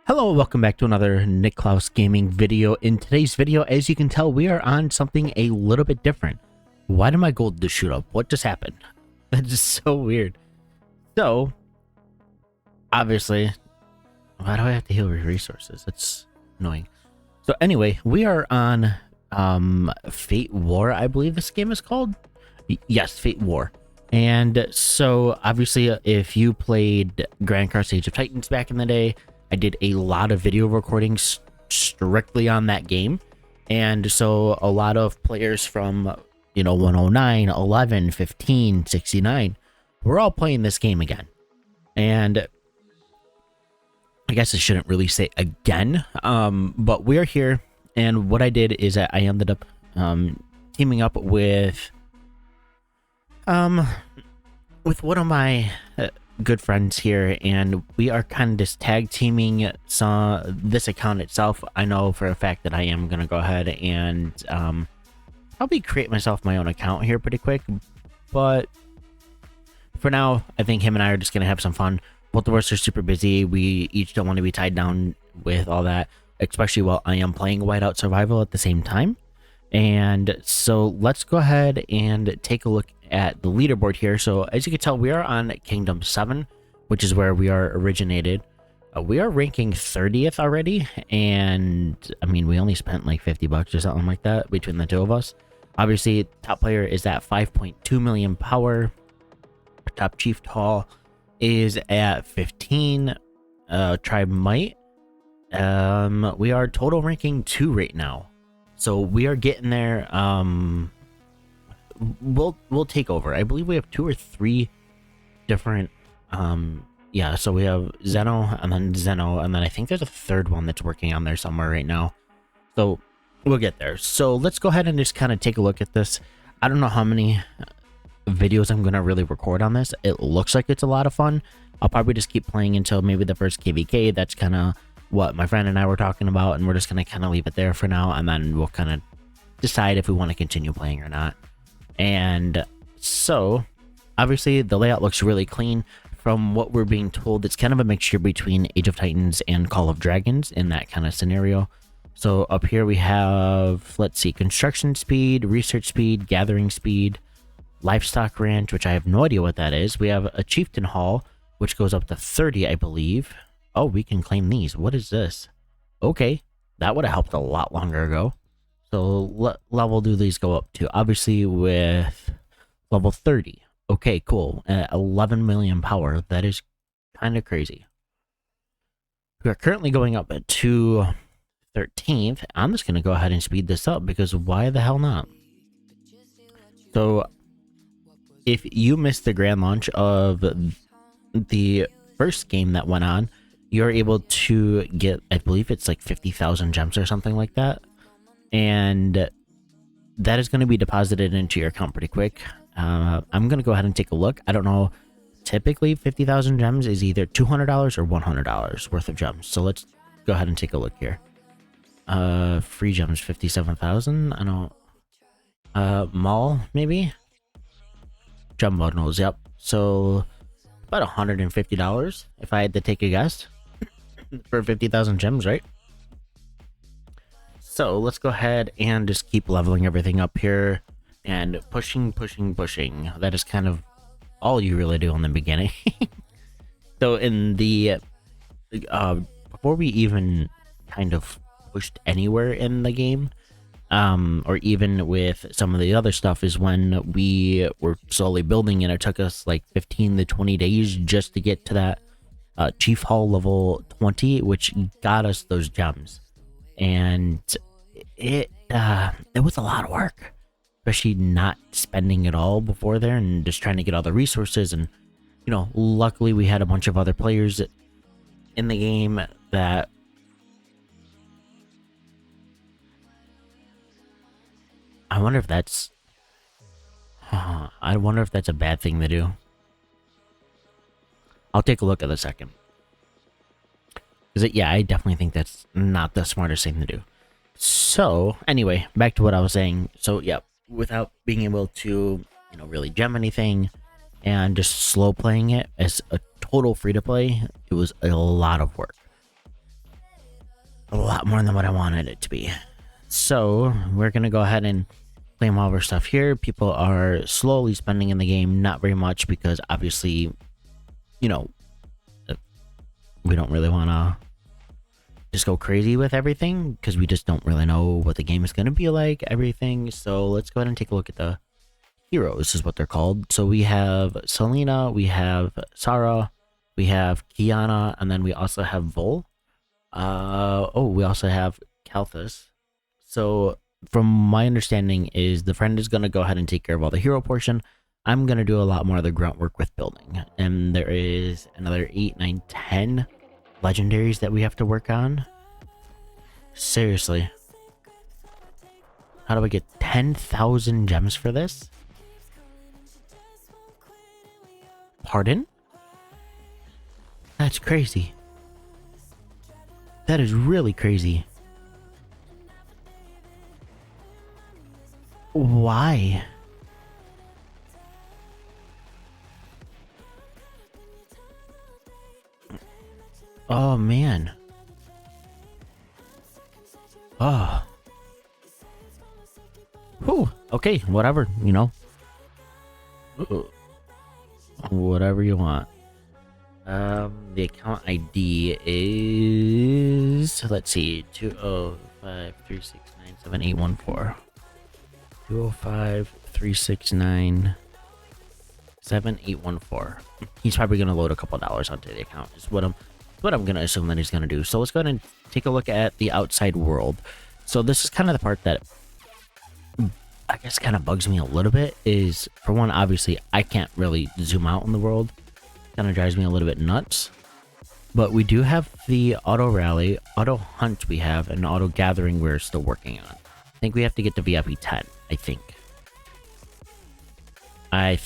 Hello, welcome back to another Nick Klaus Gaming video. In today's video, as you can tell, we are on something a little bit different. Why did my gold just shoot up? What just happened? That's just so weird. So, obviously, why do I have to heal resources? That's annoying. So anyway, we are on Fate War, I believe this game is called. Yes, Fate War. And so, obviously, if you played Grand Cross Age of Titans back in the day, I did a lot of video recordings strictly on that game. And so a lot of players from, 109, 11, 15, 69, we're all playing this game again. And I guess I shouldn't really say again, but we're here. And what I did is I ended up teaming up with one of my good friends here, and we are kind of just tag teaming this account itself. I know for a fact that I am gonna go ahead and probably create myself my own account here pretty quick, but for now I think him and I are just gonna have some fun. Both of us are super busy. We each don't want to be tied down with all that, especially while I am playing Whiteout Survival at the same time. And so let's go ahead and take a look at the leaderboard here. So as you can tell, we are on Kingdom 7, which is where we are originated. We are ranking 30th already, and I mean, we only spent like 50 bucks or something like that between the two of us. Obviously, top player is at 5.2 million power. Top Chief Tall is at 15. Tribe Might. We are total ranking 2 right now. So we are getting there. We'll take over. I believe we have 2 or 3 different yeah, so we have Zeno and then I think there's a third one that's working on there somewhere right now. So we'll get there. So let's go ahead and just kind of take a look at this. I don't know how many videos I'm gonna really record on this. It looks like it's a lot of fun. I'll probably just keep playing until maybe the first KVK. That's kind of what my friend and I were talking about, and we're just gonna kind of leave it there for now, and then we'll kind of decide if we want to continue playing or not. And so obviously the layout looks really clean. From what we're being told, it's kind of a mixture between Age of Titans and Call of Dragons in that kind of scenario. So up here we have, let's see, construction speed, research speed, gathering speed, livestock ranch, which I have no idea what that is. We have a chieftain hall, which goes up to 30, I believe. Oh, we can claim these. What is this? Okay, that would have helped a lot longer ago. So what level do these go up to? Obviously with level 30. Okay, cool. 11 million power. That is kind of crazy. We are currently going up to 13th. I'm just going to go ahead and speed this up because why the hell not? So if you missed the grand launch of the first game that went on, you're able to get, I believe it's like 50,000 gems or something like that. And that is going to be deposited into your account pretty quick. I'm going to go ahead and take a look. I don't know. Typically, 50,000 gems is either $200 or $100 worth of gems. So let's go ahead and take a look here. Free gems, 57,000. I don't... mall, maybe? Gem bundles, yep. So, about $150 if I had to take a guess. For 50,000 gems, right? So let's go ahead and just keep leveling everything up here and pushing. That is kind of all you really do in the beginning. So in the before we even kind of pushed anywhere in the game, or even with some of the other stuff, is when we were slowly building, and it took us like 15 to 20 days just to get to that Chief Hall level 20, which got us those gems. And it was a lot of work, especially not spending it all before there and just trying to get all the resources. And luckily we had a bunch of other players in the game that I wonder if that's a bad thing to do. I'll take a look at a second. Yeah, I definitely think that's not the smartest thing to do. So, anyway, back to what I was saying. So, yeah, without being able to, really gem anything and just slow playing it as a total free-to-play, it was a lot of work. a lot more than what I wanted it to be. So we're gonna go ahead and claim all of our stuff here. People are slowly spending in the game, not very much because obviously, you know, we don't really want to just go crazy with everything because we just don't really know what the game is going to be like, everything. So let's go ahead and take a look at the heroes, is what they're called. So we have Selena, we have Sarah, we have Kiana, and then we also have Vol. We also have Kalthus. So from my understanding is the friend is going to go ahead and take care of all the hero portion. I'm going to do a lot more of the grunt work with building. And there is another 8, 9, 10 legendaries that we have to work on. Seriously. How do I get 10,000 gems for this? Pardon? That's crazy. That is really crazy. Why? Oh, man. Oh. Whew. Okay, whatever, you know. Whatever you want. The account ID is... Let's see. 205-369-7814. 205-369-7814. He's probably going to load a couple dollars onto the account. Is what I'm going to assume that he's going to do. So let's go ahead and take a look at the outside world. So this is kind of the part that I guess kind of bugs me a little bit. Is, for one, obviously I can't really zoom out in the world. Kind of drives me a little bit nuts. But we do have the auto rally, auto hunt we have, and auto gathering we're still working on. I think we have to get to VIP 10, I think. I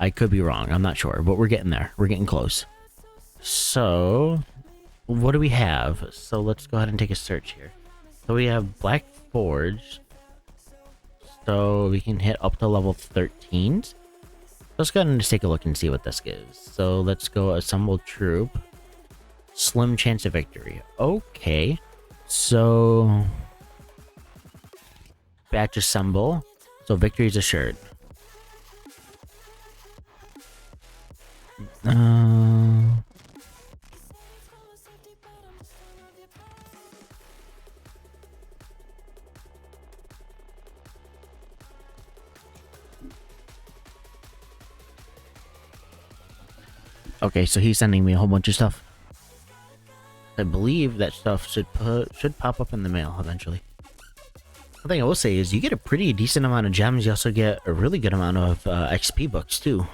could be wrong, I'm not sure, but we're getting there. We're getting close. So, what do we have? So let's go ahead and take a search here. So we have Black Forge. So we can hit up to level 13. Let's go ahead and just take a look and see what this gives. So let's go assemble troop. Slim chance of victory. Okay. So batch assemble. So victory is assured. Okay, so he's sending me a whole bunch of stuff. I believe that stuff should pop up in the mail eventually. One thing I will say is you get a pretty decent amount of gems. You also get a really good amount of XP books too.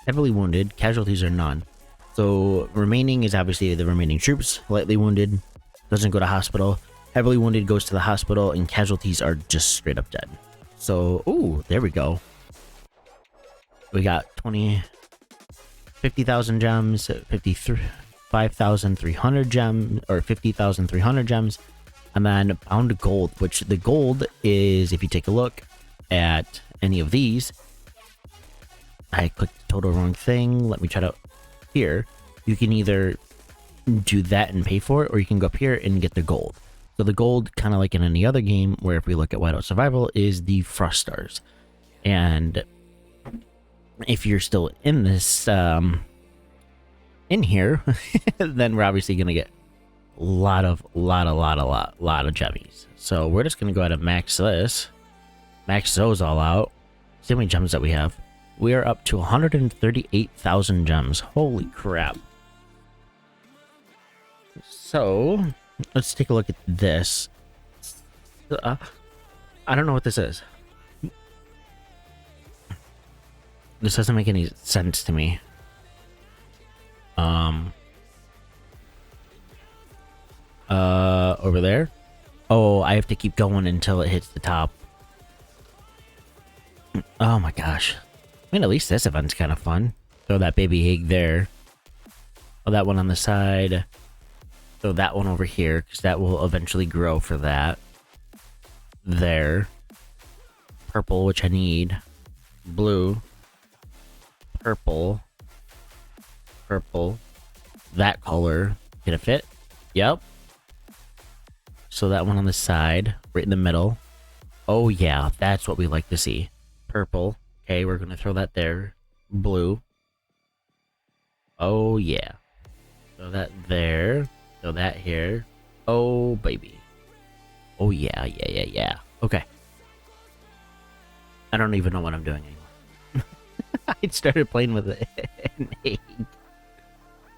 Heavily wounded, casualties are none. So remaining is obviously the remaining troops. Lightly wounded doesn't go to hospital. Heavily wounded goes to the hospital, and casualties are just straight up dead. So, ooh, there we go. We got 50,000 gems, 5,300 gems, or 50,300 gems, and then pound gold, which the gold is, if you take a look at any of these, I clicked the total wrong thing. Let me try to here. You can either do that and pay for it, or you can go up here and get the gold. So the gold, kind of like in any other game, where if we look at Whiteout Survival, is the Frost Stars. And if you're still in this, in here, then we're obviously gonna get a lot of gemmies. So we're just gonna go ahead and max this, max those all out. See how many gems that we have. We are up to 138,000 gems. Holy crap! So let's take a look at this. I don't know what this is. This doesn't make any sense to me. Over there. Oh, I have to keep going until it hits the top. Oh my gosh. I mean, at least this event's kind of fun. Throw that baby egg there. Throw that one on the side. Throw that one over here, because that will eventually grow for that. There. Purple, which I need. Blue. Purple. Purple. That color. Can it fit? Yep. So that one on the side, right in the middle. Oh yeah, that's what we like to see. Purple. Okay, we're gonna throw that there. Blue. Oh yeah. Throw that there. Throw that here. Oh baby. Oh yeah, yeah. Okay. I don't even know what I'm doing anymore. I started playing with an 8.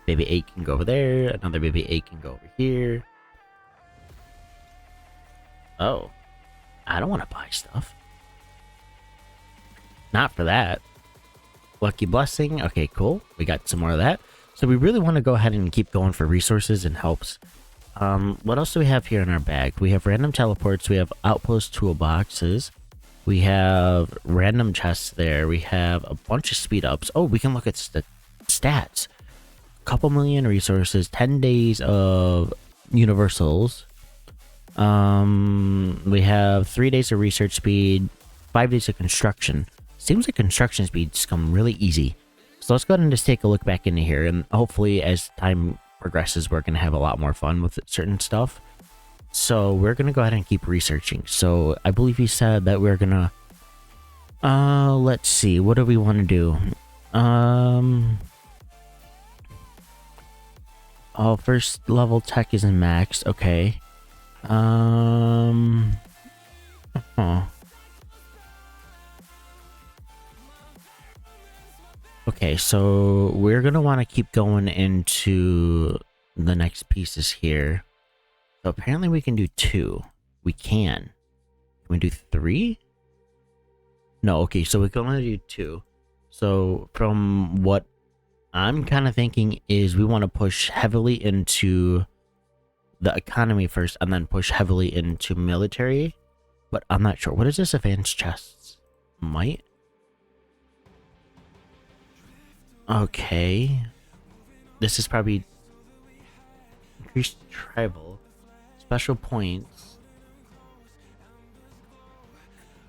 Baby 8 can go over there. Another baby 8 can go over here. Oh. I don't want to buy stuff. Not for that. Lucky blessing. Okay, cool. We got some more of that. So we really want to go ahead and keep going for resources and helps. What else do we have here in our bag? We have random teleports. We have outpost toolboxes. We have random chests there. We have a bunch of speed ups. Oh, we can look at stats. Couple million resources. 10 days of universals. We have 3 days of research speed. 5 days of construction. Seems like construction speeds come really easy. So let's go ahead and just take a look back into here, and hopefully as time progresses we're going to have a lot more fun with certain stuff. So we're going to go ahead and keep researching. So I believe he said that we're going to let's see, what do we want to do? Oh, first level tech isn't maxed. Okay. Okay, so we're gonna want to keep going into the next pieces here. So apparently we can do 2. We can. Can we do 3? No, okay, so we can only do 2. So from what I'm kind of thinking is we want to push heavily into the economy first and then push heavily into military. But I'm not sure. What is this advanced chests? Might? Okay. This is probably increased tribal. Special points.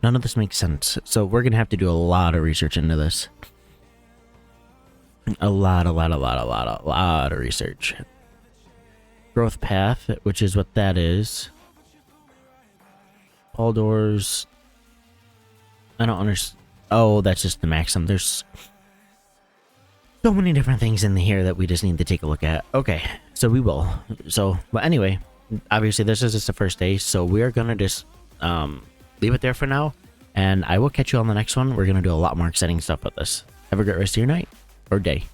None of this makes sense. So we're going to have to do a lot of research into this. A lot of research. Growth path, which is what that is. All doors. I don't understand. Oh, that's just the maximum. There's so many different things in here that we just need to take a look at. Okay, so we will. So, but anyway, obviously this is just the first day, so we're gonna just leave it there for now, and I will catch you on the next one. We're gonna do a lot more exciting stuff with this. Have a great rest of your night or day.